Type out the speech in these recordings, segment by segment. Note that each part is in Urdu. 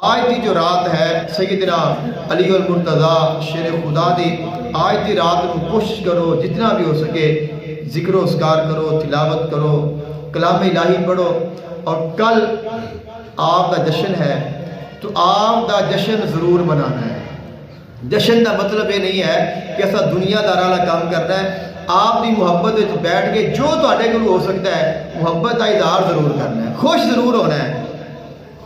آج دی جو رات ہے سیدنا علی المرتضیٰ شیر خدا دی آج دی رات کو کوشش کرو جتنا بھی ہو سکے ذکر و اذکار کرو، تلاوت کرو، کلام الہی پڑھو. اور کل آپ کا جشن ہے تو آپ کا جشن ضرور منانا ہے. جشن کا مطلب یہ نہیں ہے کہ ایسا دنیا دار والا کام کرنا ہے. آپ کی محبت میں بیٹھ کے جو تھوڑے کو ہو سکتا ہے محبت کا اظہار ضرور کرنا ہے. خوش ضرور ہونا ہے،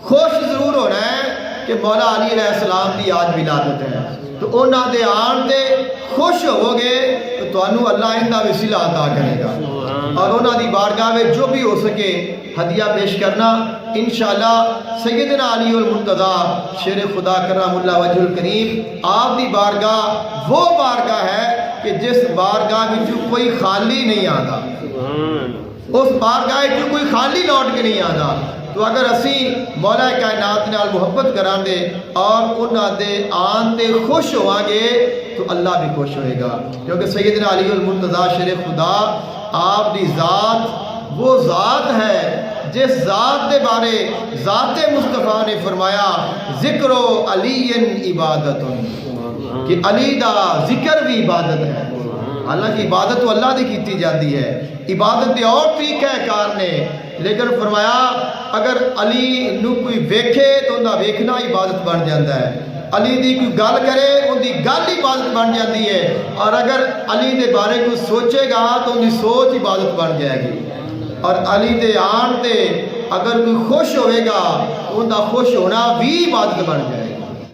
خوش ضرور ہونا ہے کہ مولا علی علیہ السلام کی آج ولادت ہے تو انہاں دے آن تے خوش ہو گے تو تانوں اللہ ان دا وسیلہ عطا کرے گا. اور انہاں دی بارگاہ میں جو بھی ہو سکے ہدیہ پیش کرنا. انشاءاللہ سیدنا علی المرتضیٰ شیر خدا کرم اللہ وجہ الکریم آپ دی بارگاہ وہ بارگاہ ہے کہ جس بارگاہ میں کوئی خالی نہیں آتا، اس بارگاہ میں کوئی خالی لوٹ کے نہیں آتا. تو اگر اسی مولا کائنات نال محبت کران دے اور انہاں دے آن تے خوش ہوا گے تو اللہ بھی خوش ہوئے گا. کیونکہ سیدنا علی المرتضیٰ شیر خدا آپ دی ذات وہ ذات ہے جس ذات دے بارے ذات مصطفیٰ نے فرمایا ذکر و علی عبادت، کہ علی دا ذکر بھی عبادت ہے. حالانکہ عبادت تو اللہ دی کیتی جاتی ہے، عبادت دے اور طریقہ کار نے، لیکن فرمایا اگر علی نو کوئی ویکھے تو انہا ویکھنا عبادت بن جاتا ہے. علی دی کوئی گل کرے ان دی گل عبادت بن جاتی ہے. اور اگر علی دے بارے کوئی سوچے گا تو ان دی سوچ عبادت بن جائے گی. اور علی دے آن تے اگر کوئی خوش ہوئے گا ان دا خوش ہونا بھی عبادت بن جائے گا.